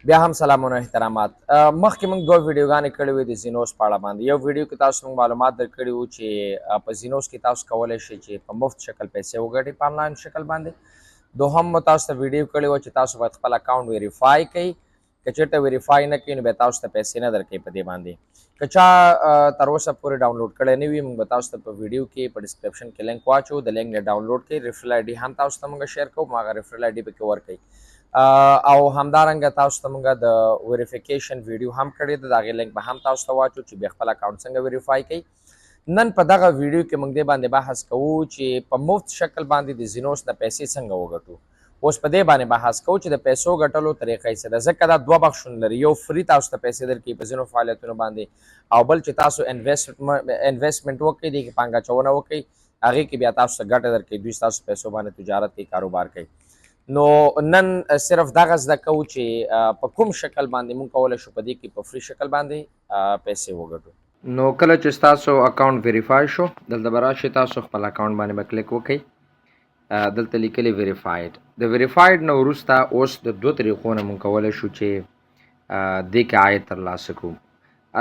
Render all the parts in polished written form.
بیا هم سلامونه احترامات مخکې موږ دوه ویډیوګانې کړې وې د زینوس په اړه باندې. یو ویډیو کې تاسو موږ معلومات درکړي وو چې په زینوس کې تاسو کولی شئ چې په مفت شکل پیسې وګټئ په انلاین شکل باندې. دوهم مو تاسو ته ویډیو کړې وه چې تاسو باید خپل اکاونټ ویریفای کړئ. که چېرته ویریفای نه کړئ نو بیا تاسو ته پیسې نه درکوي په دې باندې. که چا تر اوسه پورې ډاونلوډ کړی نه وي موږ به تاسو ته په ویډیو کې په ډسکرپشن کې لینک واچو، د لینک نه ډاونلوډ کړئ. ریفرل آی ډي هم تاسو ته موږ شیر کوو، هغه ریفرل آی ډي پکې ورکړئ. او همدارنګه تاسو ته موږ د ویریفیکیشن ویډیو هم کړی ده، د هغې لینک به هم تاسو ته واچو چې بیا خپل اکاونټ څنګه ویریفای کړئ. نن په دغه ویډیو کې موږ دې باندې بحث کوو چې په مفت شکل باندې د زینوس نه پیسې څنګه وګټو. اوس په دې باندې بحث کوو چې د پیسو ګټلو طریقې څه ده، ځکه دا دوه بخشونه لري. یو فری تاسو ته پیسې درکوي په ځینو فعالیتونو باندې، او بل چې تاسو انویسټمنټ وکړئ، دې کې پانګه اچونه وکړئ، هغې کې بیا تاسو ته ګټه درکوي، دوی ستاسو پیسو باندې تجارت کوي، کاروبار کوي. نو نن صرف دغه زده کوو چې په کوم شکل باندې موږ کولی شو په دې کې په فری شکل باندې پیسې وګټو. نو کله چې ستاسو اکاونټ ویریفای شو، دلته به راشئ، تاسو خپل اکاونټ باندې به کلیک وکړئ. دلته لیکلي ویریفاید. د ویریفاید نه وروسته اوس د دوه طریقو نه موږ کولی شو چې دې کې عاید ترلاسه کړو.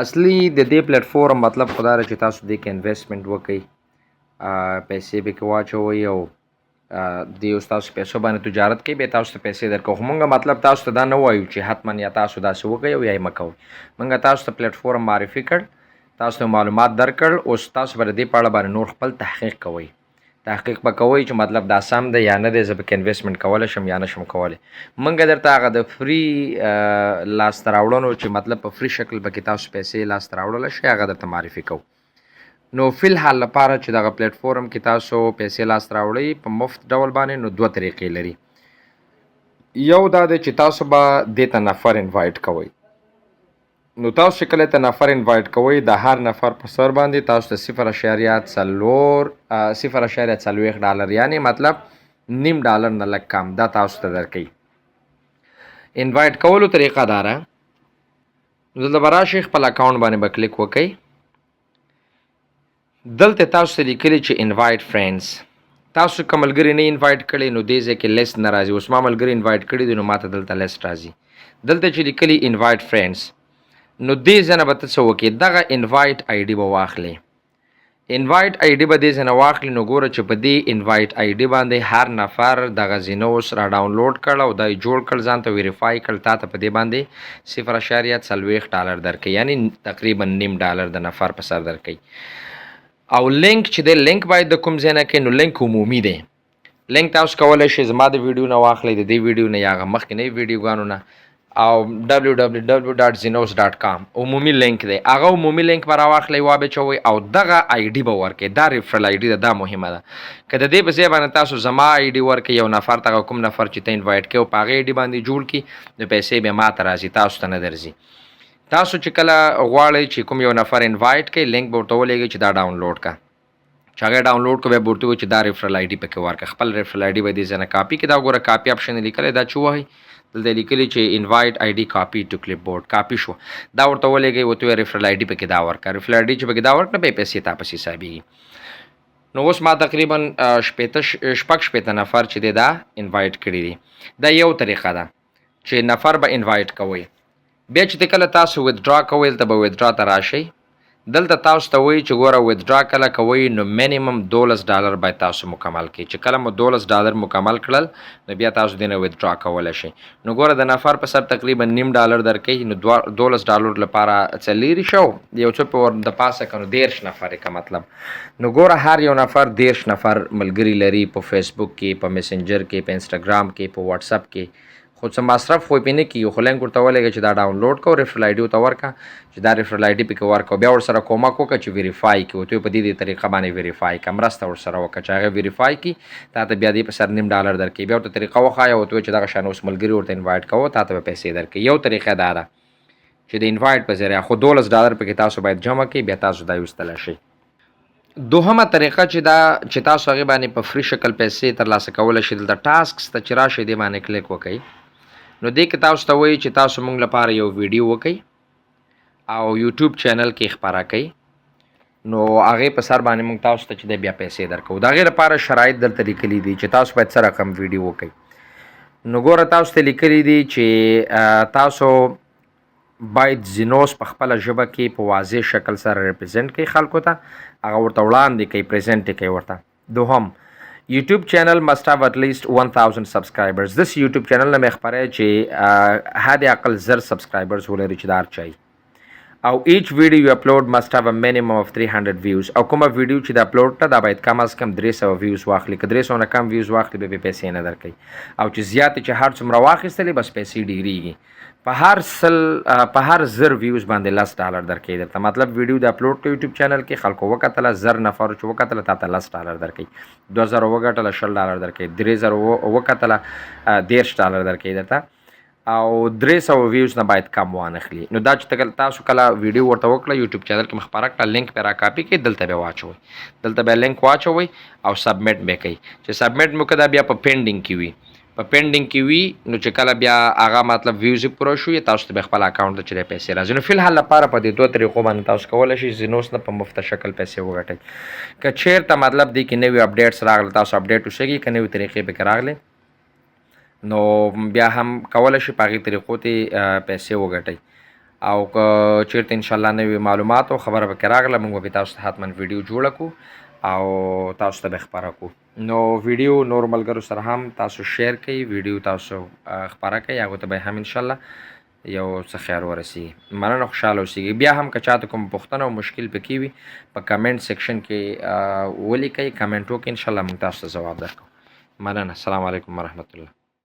اصلي د دې پلیټفورم مطلب خو دا ده چې تاسو دې کې انویسټمنټ وکړئ، پیسې پکې واچوئ او د یو ستاسو پیسو باندې تجارت کوي، بیا تاسو ته پیسې درکوو. خو موږ مطلب تاسو ته دا نه وایو چې حتما یا تاسو داسې وکړئ او یا یې مه کوئ. موږ تاسو ته پلیټفورم معرفي کړ، تاسو ته معلومات درکړل، اوس تاسو به د دې په اړه باندې نور خپل تحقیق کوئ. تحقیق به کوئ چې مطلب دا سم دی یا نه دی، زه پکې انویسټمنټ کولی شم یا نه شم کولی. موږ درته هغه د فری لاسته راوړنو چې مطلب په فری شکل پکې تاسو پیسې لاسته راوړلی شئ هغه درته معرفي کوو. نو فی الحال لپاره چې دغه پلیټفورم کې تاسو پیسې لاسته راوړئ په مفت ډول باندې، نو دوه طریقې لري. یو دا دی چې تاسو به دې ته نفر انوایټ کوئ. نو تاسو چې کله ته نفر انوایټ کوئ، د هر نفر په سر باندې تاسو ته 0.40 ډالر یعنی مطلب $0.5 نه لږ کم دا تاسو ته درکوي. انوایټ کولو طریقه دا ده، دلته به راشئ، خپل اکاونټ باندې به کلیک وکئ. دلته تاسو ته لیکلي چې انوایټ فرینډز. تاسو که ملګري نه انوایټ کړي نو دې ځای کې لیست نه راځي. اوس ما ملګري انوایټ کړي دي نو ماته دلته لیست راځي. دلته چې لیکلي انوایټ فرینډز نو دې ځای نه به ته څه وکړې، دغه انوایټ آی ډي به واخلې. انوایټ آی ډي به دې ځای نه واخلې. نو ګوره چې په دې انوایټ آی ډي باندې هر نفر دغه زینوس را ډاونلوډ کړ او دا یې جوړ کړ، ځان ته ویریفای کړ، تا ته په دې باندې $0.40 درکوي، یعنی تقریبا $0.5 د نفر په سر درکوي. او لینک چې دی، لینک باید د کوم ځای نه کوي، نو لینک عمومي دی. لینک تاسو کولی شئ زما د ویډیو نه واخلئ، د دې ویډیو نه یا هغه مخکینۍ ویډیوګانو نه، او www.zinos.com عمومي لینک دی. هغه عمومي لینک به راواخلئ، وابچوئ او دغه آی ډي به ورکړئ. دا ریفرل آی ډي ده، دا مهمه ده. که د دې په ځای باندې تاسو زما آی ډي ورکړئ، یو نفر ته کوم نفر چې ته انوایټ کوې په هغې آی ډي باندې جوړ کړي، نو پیسې بیا ما ته راځي، تاسو ته نه درځي. تاسو چې کله غواړئ چې کوم یو نفر انوایټ کړئ، لینک به ورته ولېږئ چې دا ډاونلوډ کړه. چې هغه ډاونلوډ کړو بیا به ورته ووایي چې دا ریفرل آی ډي پکې ورکړه. خپل ریفرل آی ډي به دې ځای نه کاپي کړي. دا ګوره کاپي آپشن یې لیکلی، دا چې ووهئ دلته لیکلي چې انوایټ آی ډي کاپي ټو کلپ بورډ، کاپي شو. دا ورته ولېږئ، ورته ووایئ ریفرل آی ډي پکې دا ورکړه. ریفرل آی ډي چې پکې دا ورکړه بیا پیسې تا پسې حسابېږي. نو اوس ما تقریبا شپږ شپېته نفر چې دی دا انوایټ کړي دي. دا یو طریقه ده چې نفر به انوایټ کوئ. بیا چې کله تاسو ویدډرا کوئ، دلته به ویدډرا ته راشئ. دلته تاسو ته وایي چې ګوره ویدډرا کله کوئ نو مینیمم $12 باید تاسو مکمل کړئ. چې کله مو $12 مکمل کړل نو بیا تاسو دې نه ویدډرا کولی شئ. نو ګوره د نفر په سر تقریبا $0.5 درکوي، نو $12 لپاره څه لیرې شو، یو څه په ور د پاسه که نو 13 نفر که مطلب. نو ګوره هر یو نفر 13 نفر ملګري لري په فیسبوک کې، په میسنجر کې، په انسټاګرام کې، په واتساپ کې. خو څه مصرف خو پې نه کېږي، خو لینک ورته ولېږه چې دا ډاونلوډ کړو، ریفرل آی ډي ورته ورکړه چې دا ریفرل آی ډي پکې ورکړه. بیا ورسره کومک وکړه چې ویریفای کړي، ورته په دې طریقه باندې ویریفای کړه، مرسته ورسره وکړه چې هغه ویریفای کړي، تا ته بیا دې په سر $0.5 درکوي. بیا ورته طریقه وښایه، ورته وایي چې دغه شان اوس ملګري ورته انوایټ کوه، تا ته به پیسې درکوي. یو طریقه دا ده چې د انوایټ په ذریعه، خو $12 پکې تاسو باید جمع کړئ، بیا تاسو دا ویستلی شئ. دوهمه طریقه چې دا چې تاسو هغې باندې په فری شکل پیسې ترلاسه کولی شئ، دلته ټاسکس ته چې راشئ دې باندې کلیک وکئ. نو دې کې تاسو ته وایي چې تاسو موږ لپاره یو ویډیو وکئ او یوټیوب چینل کې خپاره کئ. نو هغې په سر باندې موږ تاسو ته چې دی بیا پیسې درکوو. د هغې لپاره شرایط دلته لیکلي دي چې تاسو باید څه رقم ویډیو وکئ. نو ګوره تاسو ته لیکلي دي چې تاسو باید زینوس په خپله ژبه کې په واضح شکل سره ریپرزینټ کوي خلکو ته، هغه ورته وړاندې کوي، پریزنټ یې کوي ورته. دوهم، YouTube channel must have at least 1000 subscribers. This YouTube channel نه مې خبره چې حد اقل 1000 subscribers ولري چې دار چای. او each video you upload must have a minimum of 300 views. او کومه ویډیو چې د اپلوډ ته دا باید کم از کم 300 views واخلي. که 300 نه کم views واخلي به پیسې نه درکوي. او چې زیاتې چې هر څومره واخیستلې بس پیسې ډیریږي. په هر 1000 ویوز باندې $10 درکوي درته. مطلب ویډیو د اپلوډ کړو یوټیوب چینل کې، خلکو وکتله، 1000 نفر چې وکتله تا ته $10 درکوي، 2000 وګټله $20 درکوي، 3000 وکتله $10 درکوي درته. او 300 ویوز نه باید کم وانخلي. نو دا چې تاسو کله ویډیو ورته وکړه یوټیوب چینل کې مخبره کړه، لینک پې را کاپي کړئ، دلته به واچوئ، دلته به لینک واچوئ او سبمیټ به کوئ. چې سبمیټ مو کړه بیا په پینډینګ کې وي، په پینډینګ کې وي نو چې کله بیا هغه مطلب ویوز پوره شو تاسو ته به خپل اکاونټ ته چې پیسې راځي. نو فلحال لپاره په دې دوه طریقو باندې تاسو کولی شئ زینوس نه په مفته شکل پیسې وګټئ. که چیرته مطلب دی کې نوي اپډیټس راغله تاسو اپډیټ وشئ، که نوي طریقې پکې راغلې نو بیا هم کولی شئ په هغې طریقو ته پیسې وګټئ. او که چیرته انشاءالله نوي معلومات او خبره پکې راغله موږ به تاسو ته حتما ویډیو جوړه کړو او تاسو ته به خبره کړو. نو ویډیو نور ملګرو سره هم تاسو شیر کړئ، ویډیو تاسو خبره کړئ، هغو ته به هم انشاءالله یو څه خیر ورسیږي. مننه، خوشحاله اوسیږئ. بیا هم که چاته کوم پوښتنه او مشکل پکې وي په کمنټ سیکشن کې ولیکئ، کمنټ وکړئ، انشاءالله موږ تاسو ته ځواب درکړو. مننه، السلام علیکم ورحمت الله.